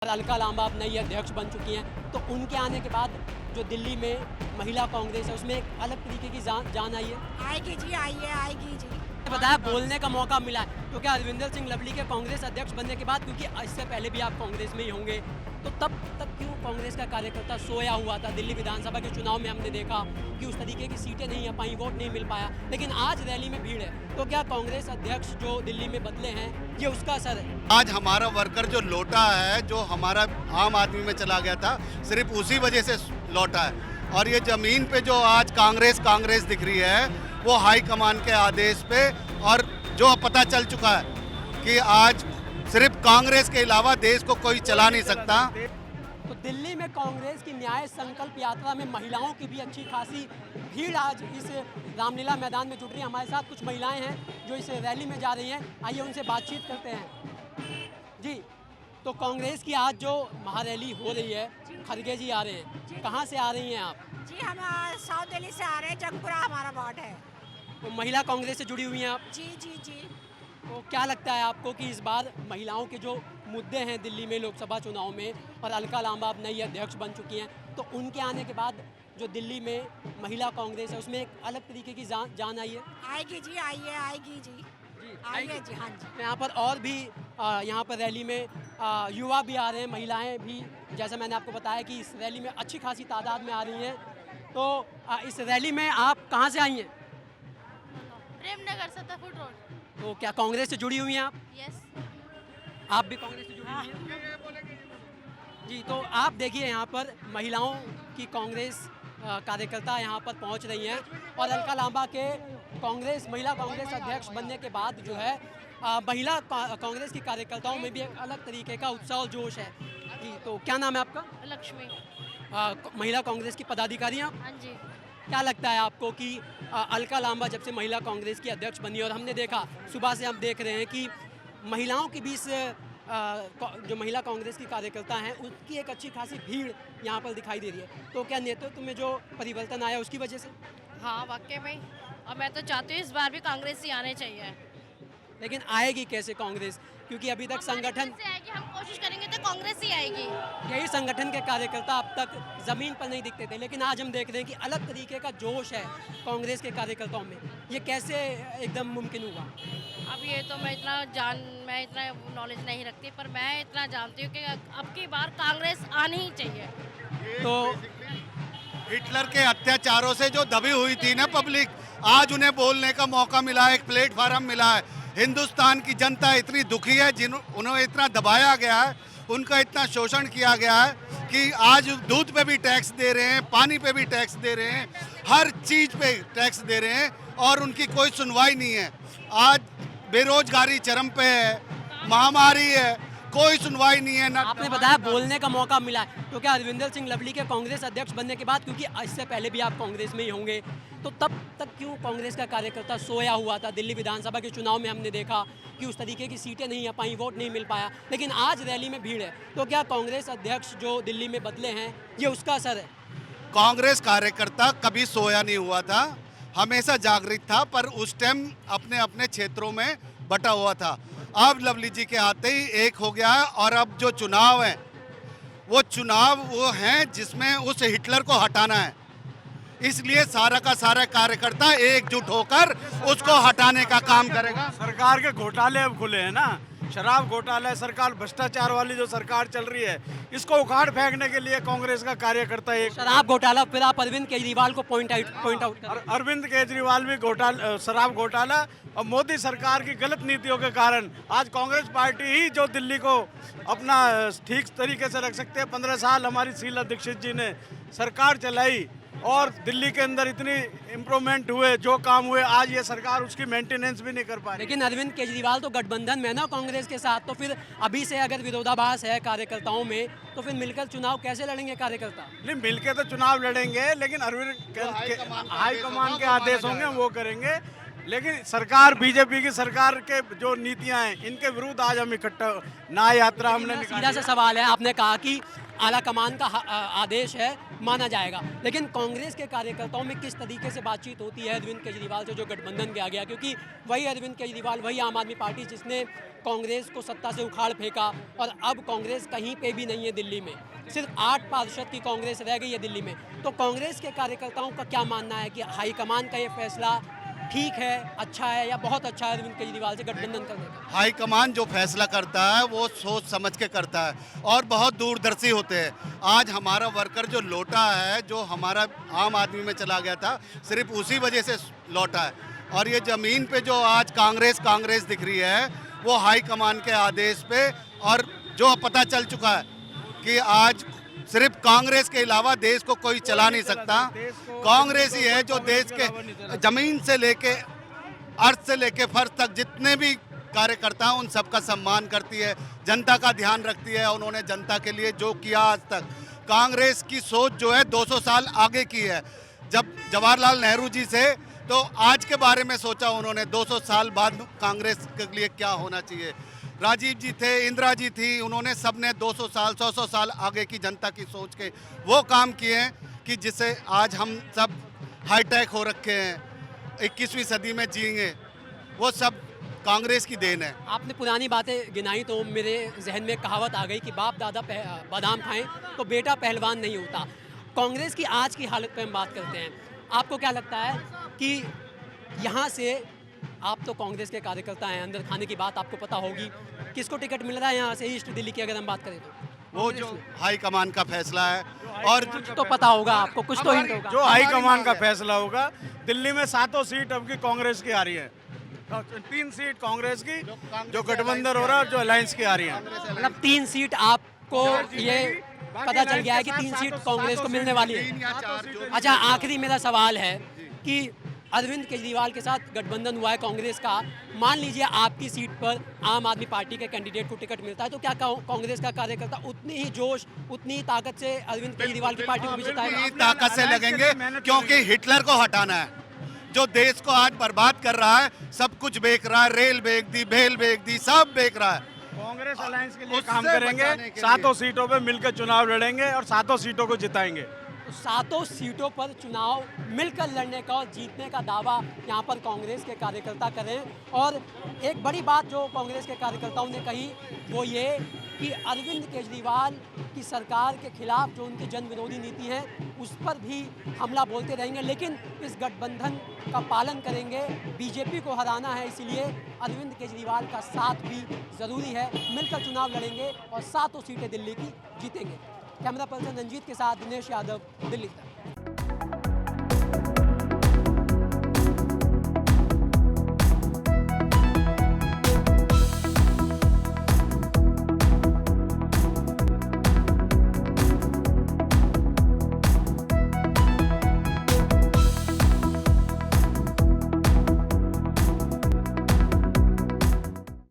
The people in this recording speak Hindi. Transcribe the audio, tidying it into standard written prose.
अलका लांबा अब नई अध्यक्ष बन चुकी हैं, तो उनके आने के बाद जो दिल्ली में महिला कांग्रेस है उसमें एक अलग तरीके की जान आई है। आएगी जी, आएगी जी। बताया बोलने का मौका मिला है तो क्या अरविंदर सिंह लवली के कांग्रेस अध्यक्ष बनने के बाद, क्योंकि इससे पहले भी आप कांग्रेस में ही होंगे, तो तब तक क्यों कांग्रेस का कार्यकर्ता सोया हुआ था? दिल्ली विधानसभा के चुनाव में हमने देखा कि उस तरीके की सीटें नहीं आ पाई, वोट नहीं मिल पाया, लेकिन आज रैली में भीड़ है, तो क्या कांग्रेस अध्यक्ष जो दिल्ली में बदले हैं ये उसका असर है? आज हमारा वर्कर जो लौटा है, जो हमारा आम आदमी में चला गया था, सिर्फ उसी वजह से लौटा है। और ये जमीन पे जो आज कांग्रेस दिख रही है वो हाई कमान के आदेश पे, और जो पता चल चुका है कि आज सिर्फ कांग्रेस के अलावा देश को कोई चला नहीं सकता। तो दिल्ली में कांग्रेस की न्याय संकल्प यात्रा में महिलाओं की भी अच्छी खासी भीड़ आज इस रामलीला मैदान में जुट रही है। हमारे साथ कुछ महिलाएं हैं जो इस रैली में जा रही हैं, आइए उनसे बातचीत करते हैं। जी, तो कांग्रेस की आज जो महारैली हो रही है, खड़गे जी आ रहे हैं, कहाँ से आ रही हैं आप? जी हम साउथ दिल्ली से आ रहे हैं, जंगपुरा हमारा वार्ड है। तो महिला कांग्रेस से जुड़ी हुई हैं आप, जी जी जी। तो क्या लगता है आपको कि इस बार महिलाओं के जो मुद्दे हैं दिल्ली में लोकसभा चुनाव में, और अलका लांबा अब नई अध्यक्ष बन चुकी हैं, तो उनके आने के बाद जो दिल्ली में महिला कांग्रेस है उसमें एक अलग तरीके की जान आई है? आएगी जी, आएगी जी। आइए जी, हाँ जी। यहाँ पर और भी यहाँ पर रैली में युवा भी आ रहे हैं, महिलाएं भी, जैसा मैंने आपको बताया कि इस रैली में अच्छी खासी तादाद में आ रही हैं। तो इस रैली में आप कहाँ से आई हैं? Premnagar 70 foot road. तो क्या कांग्रेस से जुड़ी हुई हैं आप? यस। आप भी कांग्रेस से जुड़ी हुई हैं? जी, तो आप देखिए यहाँ पर महिलाओं की कांग्रेस कार्यकर्ता यहाँ पर पहुँच रही हैं, और अलका लांबा के महिला कांग्रेस अध्यक्ष बनने के बाद जो है महिला कांग्रेस की कार्यकर्ताओं में भी एक अलग तरीके का उत्साह और जोश है। जी, तो क्या नाम है आपका? लक्ष्मी। महिला कांग्रेस की पदाधिकारी हैं आप? हाँ जी। क्या लगता है आपको कि अलका लांबा जब से महिला कांग्रेस की अध्यक्ष बनी, और हमने देखा सुबह से हम देख रहे हैं कि महिलाओं के बीच जो महिला कांग्रेस की कार्यकर्ता हैं उनकी एक अच्छी खासी भीड़ यहाँ पर दिखाई दे रही है, तो क्या नेतृत्व में जो परिवर्तन आया उसकी वजह से? हाँ वाकई में, और मैं तो चाहती हूँ इस बार भी कांग्रेस ही आने चाहिए। लेकिन आएगी कैसे कांग्रेस, क्योंकि अभी तक संगठन से आएगी, हम कोशिश करेंगे तो कांग्रेस ही आएगी। यही संगठन के कार्यकर्ता अब तक ज़मीन पर नहीं दिखते थे, लेकिन आज हम देख रहे हैं कि अलग तरीके का जोश है कांग्रेस के कार्यकर्ताओं में। ये कैसे एकदम मुमकिन हुआ? अब ये तो मैं इतना नॉलेज नहीं रखती, पर मैं इतना जानती हूँ कि अब की बार कांग्रेस आनी ही चाहिए। तो हिटलर के अत्याचारों से जो दबी हुई थी ना पब्लिक, आज उन्हें बोलने का मौका मिला है, एक प्लेटफार्म मिला है। हिंदुस्तान की जनता इतनी दुखी है, उन्हें इतना दबाया गया है, उनका इतना शोषण किया गया है कि आज दूध पे भी टैक्स दे रहे हैं, पानी पे भी टैक्स दे रहे हैं, हर चीज़ पे टैक्स दे रहे हैं, और उनकी कोई सुनवाई नहीं है। आज बेरोजगारी चरम पे है, महामारी है, कोई सुनवाई नहीं है ना। आपने बताया बोलने का मौका मिला है, तो क्या अरविंदर सिंह लवली के कांग्रेस अध्यक्ष बनने के बाद, क्योंकि इससे पहले भी आप कांग्रेस में ही होंगे, तो तब तक क्यों कांग्रेस का कार्यकर्ता सोया हुआ था? दिल्ली विधानसभा के चुनाव में हमने देखा कि उस तरीके की सीटें नहीं आ पाई, वोट नहीं मिल पाया, लेकिन आज रैली में भीड़ है, तो क्या कांग्रेस अध्यक्ष जो दिल्ली में बदले हैं ये उसका असर है? कांग्रेस कार्यकर्ता कभी सोया नहीं हुआ था, हमेशा जागृत था, पर उस टाइम अपने अपने क्षेत्रों में बटा हुआ था। अब लवली जी के आते ही एक हो गया है, और अब जो चुनाव है वो हैं जिसमें उस हिटलर को हटाना है, इसलिए सारा का सारा कार्यकर्ता एकजुट होकर उसको हटाने का काम करेगा। सरकार के घोटाले अब खुले हैं ना, शराब घोटाला, सरकार भ्रष्टाचार वाली जो सरकार चल रही है, इसको उखाड़ फेंकने के लिए कांग्रेस का कार्यकर्ता एक शराब घोटाला, फिर आप अरविंद केजरीवाल को पॉइंट आउट और अरविंद केजरीवाल भी शराब घोटाला और मोदी सरकार की गलत नीतियों के कारण आज कांग्रेस पार्टी ही जो दिल्ली को अपना ठीक तरीके से रख सकते हैं। 15 साल हमारी शीला दीक्षित जी ने सरकार चलाई, और दिल्ली के अंदर इतनी इम्प्रूवमेंट हुए, जो काम हुए, आज ये सरकार उसकी मेंटेनेंस भी नहीं कर पा रही। लेकिन अरविंद केजरीवाल तो गठबंधन में ना कांग्रेस के साथ, तो फिर अभी से अगर विरोधाभास है कार्यकर्ताओं में, तो फिर मिलकर चुनाव कैसे लड़ेंगे कार्यकर्ता? नहीं, मिलके तो चुनाव लड़ेंगे, लेकिन अरविंद हाईकमान के आदेश होंगे वो करेंगे। लेकिन सरकार, बीजेपी की सरकार के जो नीतियां हैं, इनके विरुद्ध आज हम इकट्ठा न्याय यात्रा हमने सीधा सा सवाल है, आपने कहा कि आला कमान का आदेश है माना जाएगा। लेकिन कांग्रेस के कार्यकर्ताओं में किस तरीके से बातचीत होती है अरविंद केजरीवाल से जो गठबंधन के आ गया, क्योंकि वही अरविंद केजरीवाल, वही आम आदमी पार्टी जिसने कांग्रेस को सत्ता से उखाड़ फेंका, और अब कांग्रेस कहीं पे भी नहीं है दिल्ली में, सिर्फ 8 पार्षद की कांग्रेस रह गई है दिल्ली में। तो कांग्रेस के कार्यकर्ताओं का क्या मानना है कि हाईकमान का ये फैसला ठीक है, अच्छा है या बहुत अच्छा है अरविंद केजरीवाल से गठबंधन करने का? हाईकमान जो फैसला करता है वो सोच समझ के करता है और बहुत दूरदर्शी होते हैं। आज हमारा वर्कर जो लौटा है, जो हमारा आम आदमी में चला गया था, सिर्फ उसी वजह से लौटा है। और ये ज़मीन पे जो आज कांग्रेस दिख रही है वो हाईकमान के आदेश पे, और जो पता चल चुका है कि आज सिर्फ कांग्रेस के अलावा देश को कोई चला नहीं सकता। कांग्रेस ही है जो देश के जमीन से लेके अर्थ से लेके फर्श तक जितने भी कार्यकर्ता हैं उन सबका सम्मान करती है, जनता का ध्यान रखती है। उन्होंने जनता के लिए जो किया आज तक, कांग्रेस की सोच जो है 200 साल आगे की है। जब जवाहरलाल नेहरू जी से तो आज के बारे में सोचा उन्होंने, 200 साल बाद कांग्रेस के लिए क्या होना चाहिए। राजीव जी थे, इंदिरा जी थी, उन्होंने सबने 200 साल 100 साल आगे की जनता की सोच के वो काम किए हैं कि जिससे आज हम सब हाईटेक हो रखे हैं, 21वीं सदी में जिएंगे। वो सब कांग्रेस की देन है। आपने पुरानी बातें गिनाई तो मेरे जहन में कहावत आ गई कि बाप दादा बादाम खाएं तो बेटा पहलवान नहीं होता। कांग्रेस की आज की हालत पे हम बात करते हैं। आपको क्या लगता है कि यहाँ से, आप तो कांग्रेस के कार्यकर्ता हैं, अंदर खाने की बात आपको पता होगी, किसको टिकट मिल रहा है यहाँ से ईस्ट दिल्ली की अगर हम बात करें तो? वो जो हाई कमान का फैसला है, और कुछ तो पता होगा आपको, कुछ तो हिंट होगा। जो हाईकमान का फैसला होगा, दिल्ली में 7 सीट अब की कांग्रेस की आ रही है, 3 सीट कांग्रेस की जो गठबंधन हो रहा है, जो अलायंस की आ रही है। मतलब 3 सीट आपको ये पता चल गया है कि 3 सीट कांग्रेस को मिलने वाली है। अच्छा, आखिरी मेरा सवाल है कि अरविंद केजरीवाल के साथ गठबंधन हुआ है कांग्रेस का, मान लीजिए आपकी सीट पर आम आदमी पार्टी के कैंडिडेट को टिकट मिलता है, तो क्या कांग्रेस का कार्यकर्ता उतनी ही जोश, उतनी ही ताकत से अरविंद केजरीवाल की पार्टी को भी जिताएगा? ताकत से लगेंगे, क्योंकि हिटलर को हटाना है जो देश को आज बर्बाद कर रहा है। सब कुछ बेच रहा है, रेल बेच दी, भेल बेच दी, सब बेच रहा है। कांग्रेस अलायंस के लिए काम करेंगे, 7 सीटों पे मिलकर चुनाव लड़ेंगे और 7 सीटों को जिताएंगे। 7 सीटों पर चुनाव मिलकर लड़ने का और जीतने का दावा यहाँ पर कांग्रेस के कार्यकर्ता करें। और एक बड़ी बात जो कांग्रेस के कार्यकर्ताओं ने कही वो ये कि अरविंद केजरीवाल की सरकार के खिलाफ जो उनकी जन विरोधी नीति है उस पर भी हमला बोलते रहेंगे, लेकिन इस गठबंधन का पालन करेंगे। बीजेपी को हराना है, इसलिए अरविंद केजरीवाल का साथ भी ज़रूरी है। मिलकर चुनाव लड़ेंगे और 7 सीटें दिल्ली की जीतेंगे। कैमरा पर्सन रंजीत के साथ दिनेश यादव, दिल्ली तक।